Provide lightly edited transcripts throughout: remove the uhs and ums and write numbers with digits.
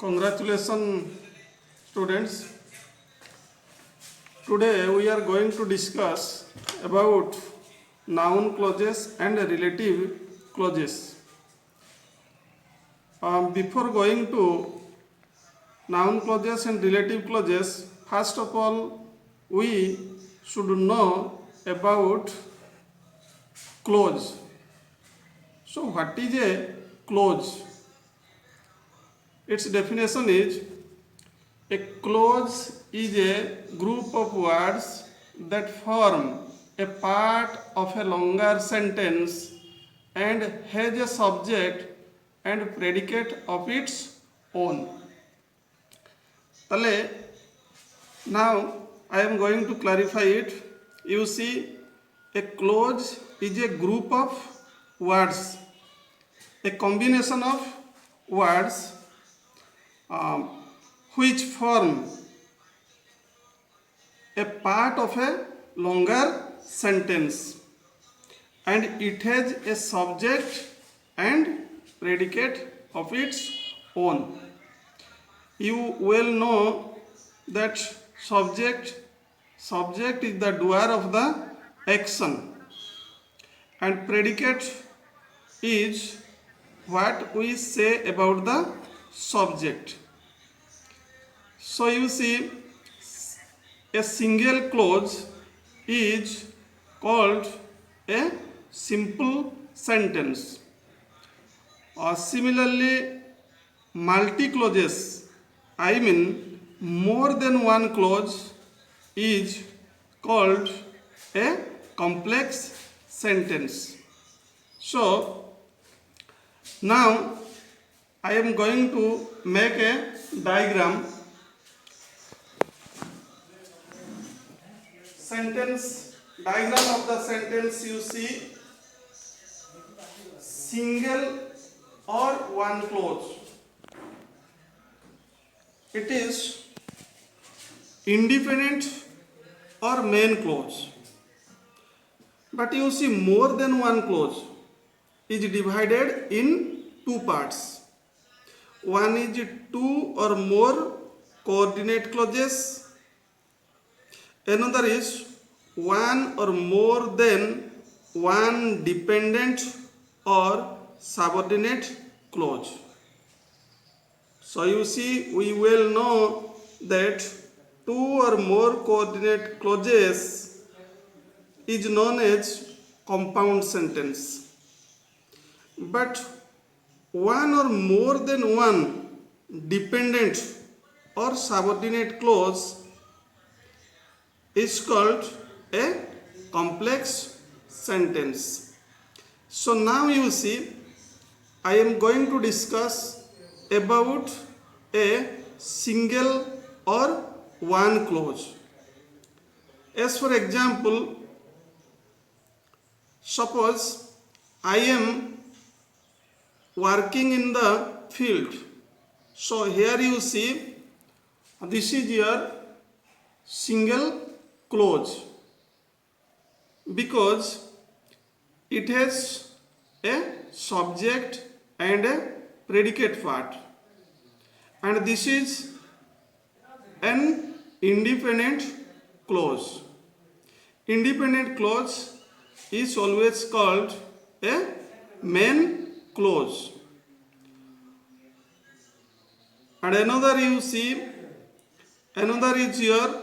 Congratulations, students. Today we are going to discuss about noun clauses and relative clauses. Before going to noun clauses and relative clauses, first of all, we should know about clause. So, what is a clause? Its definition is a clause is a group of words that form a part of a longer sentence and has a subject and predicate of its own. Tale, now I am going to clarify it. You see, a clause is a group of words, a combination of words which form a part of a longer sentence and it has a subject and predicate of its own. You well know that subject is the doer of the action and predicate is what we say about the subject. So you see, a single clause is called a simple sentence. Similarly, multi-clauses, I mean more than one clause, is called a complex sentence. So now I am going to make a diagram. Sentence diagram of the sentence, you see single or one clause. It is independent or main clause. But you see more than one clause is divided in two parts. One is two or more coordinate clauses. Another is one or more than one dependent or subordinate clause. So you see, we will know that two or more coordinate clauses is known as compound sentence. But one or more than one dependent or subordinate clause is called a complex sentence. So now you see, I am going to discuss about a single or one clause. As for example, suppose I am working in the field. So here you see, this is your single clause because it has a subject and a predicate part, and this is an independent clause. Independent clause is always called a main clause. And another you see, another is your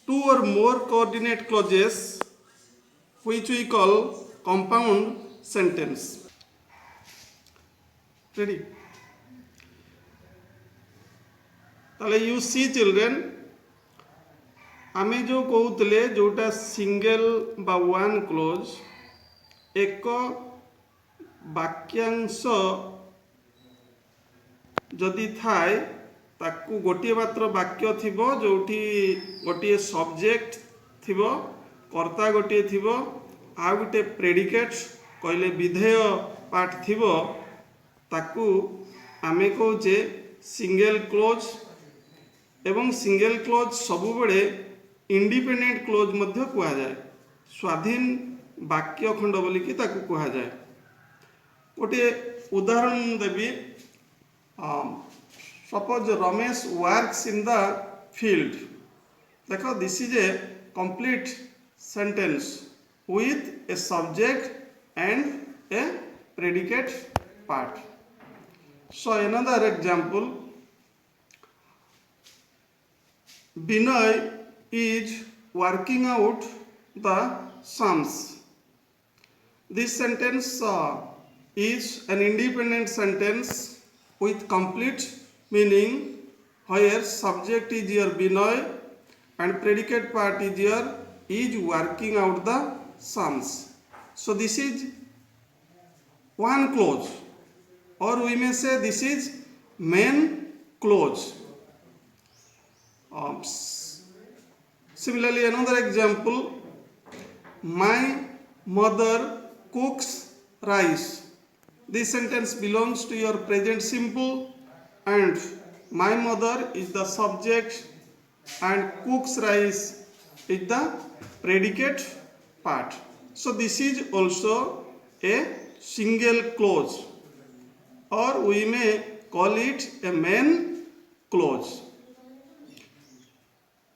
two or more coordinate clauses which we call compound sentence. Ready? ताले you see children, आमे जो कहूतले जोटा single बा one clause एक वाक्यांश जदि थाए ताकू गोटे मात्र वाक्य थिबो जोठी गोटे सब्जेक्ट थिबो, कर्ता गोटे थिबो, आ गोटे प्रेडिकेट कहले विधेय पार्ट थिबो, ताकू आमे कहूचे सिंगल क्लोज. एवं सिंगल क्लोज सबु बेले इंडिपेंडेंट क्लोज मध्य कुहा जाए, स्वाधीन वाक्य खंड बोलिकी ताकू कुहा जाए. गोटे उदाहरण देवी. Um, suppose Ramesh works in the field. देखो this is a complete sentence with a subject and a predicate part. So another example, Binoy is working out the sums. This sentence is an independent sentence with complete meaning where subject is your Binoy and predicate part is your is working out the sums. So this is one clause, or we may say this is main clause. Similarly, another example, my mother cooks rice. This sentence belongs to your present simple, and my mother is the subject and cooks rice is the predicate part. So this is also a single clause, or we may call it a main clause.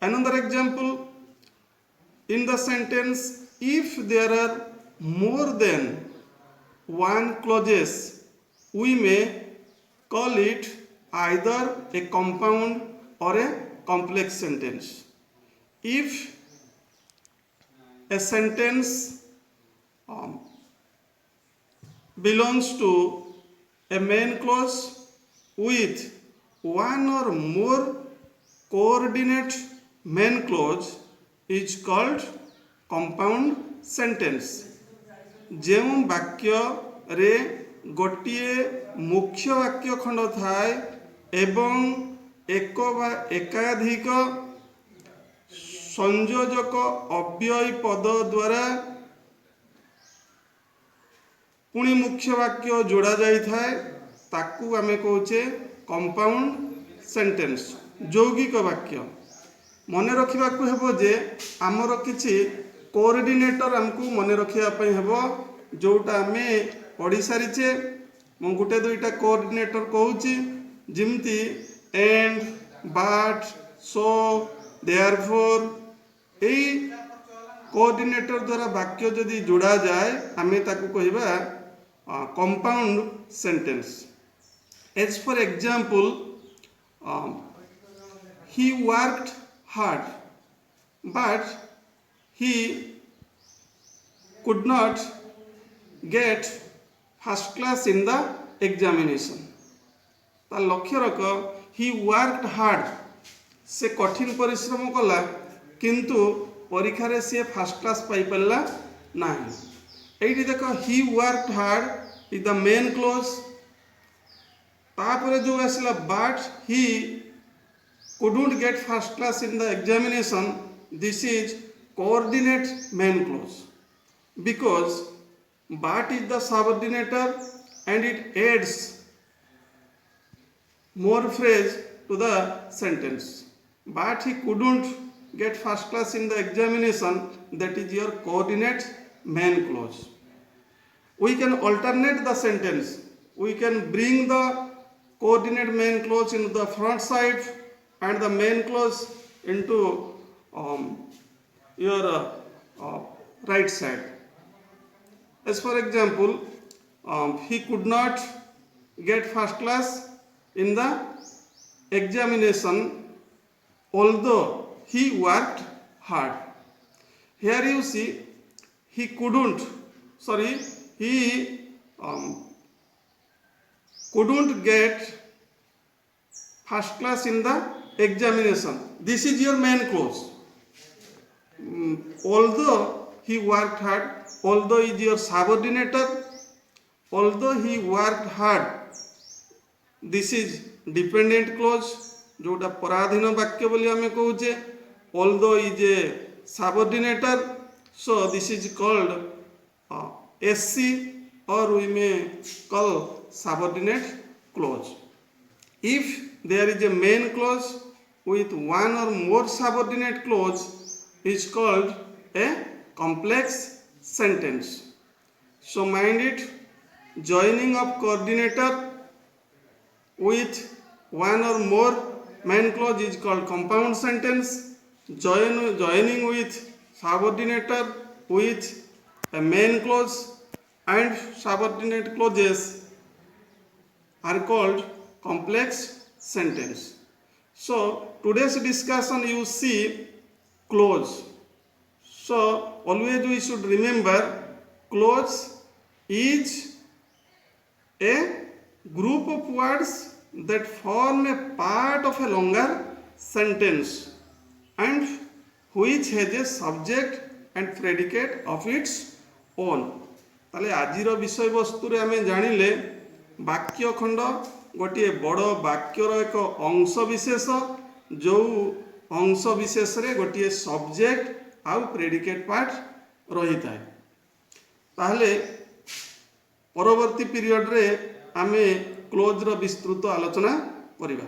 Another example, in the sentence, if there are more than one clauses, we may call it either a compound or a complex sentence. If a sentence belongs to a main clause with one or more coordinate main clause is called compound sentence. ଯେଉଁ ବାକ୍ୟରେ ଗୋଟିଏ ମୁଖ୍ୟ ବାକ୍ୟ ଖଣ୍ଡ ଥାଏ ଏବଂ ଏକ ବା ଏକାଧିକ ସଂଯୋଜକ ଅବ୍ୟୟୀ ପଦ ଦ୍ୱାରା ପୁଣି ମୁଖ୍ୟ ବାକ୍ୟ ଯୋଡ଼ା ଯାଇଥାଏ ତାକୁ ଆମେ କହୁଛେ କମ୍ପାଉଣ୍ଡ ସେଣ୍ଟେନ୍ସ, ଯୌଗିକ ବାକ୍ୟ। ମନେ ରଖିବାକୁ ହେବ ଯେ ଆମର କିଛି କୋଅର୍ଡିନେଟର ଆମକୁ ମନେ ରଖିବା ପାଇଁ ହେବ, ଯେଉଁଟା ଆମେ ପଢ଼ି ସାରିଛେ। ମୁଁ ଗୋଟେ ଦୁଇଟା କୋଅର୍ଡିନେଟର କହୁଛି, ଯେମିତି ଏଣ୍ଡ, ବାଟ୍, ସୋ, ଦେୟାରଫୋର। ଏଇ କୋଅର୍ଡିନେଟର ଦ୍ୱାରା ବାକ୍ୟ ଯଦି ଯୋଡ଼ା ଯାଏ ଆମେ ତାକୁ କହିବା compound sentence. As for example, he worked hard but he could not get first class in the examination. ता लक्ष्य रख, he worked hard, से कठिन परिश्रम कला किंतु परीक्षा रे से फर्स्ट क्लास पाई पाला नहीं। एठी देखो he worked hard is the main clause, तापर जो आसला but he couldn't get first class in the examination, this is coordinate main clause because but is the subordinator and it adds more phrase to the sentence. But he couldn't get first class in the examination, that is your coordinate main clause. We can alternate the sentence. We can bring the coordinate main clause into the front side and the main clause into your right side. As for example, he could not get first class in the examination although he worked hard. Here you see he couldn't get first class in the examination. This is your main clause. Although he worked hard, although is your subordinator, although he worked hard, this is dependent clause, जोटा पराधीन वाक्य बोली आमे कहूचे। although is a subordinator, so this is called SC, or we may call subordinate clause. If there is a main clause with one or more subordinate clause, is called a complex sentence. So mind it, joining of coordinator with one or more main clause is called compound sentence. Joining with subordinator with a main clause and subordinate clauses are called complex sentence. So today's discussion you see clause. So always we should remember clause is a group of words that form a part of a longer sentence and which has a subject and predicate of its own. তাহলে আজির বিষয়বস্তুরে আমি জাଣିলে বাক্য খণ্ড গোটিଏ বড় বাক্যর এক অংশ বিশেষ ଯେଉଁ ଅଂଶ ବିଶେଷରେ ଗୋଟିଏ ସବଜେକ୍ଟ ଆଉ ପ୍ରେଡିକେଟ୍ ପାର୍ଟ ରହିଥାଏ। ତାହେଲେ ପରବର୍ତ୍ତୀ ପିରିୟଡ଼ରେ ଆମେ କ୍ଲୋଜ୍ର ବିସ୍ତୃତ ଆଲୋଚନା କରିବା।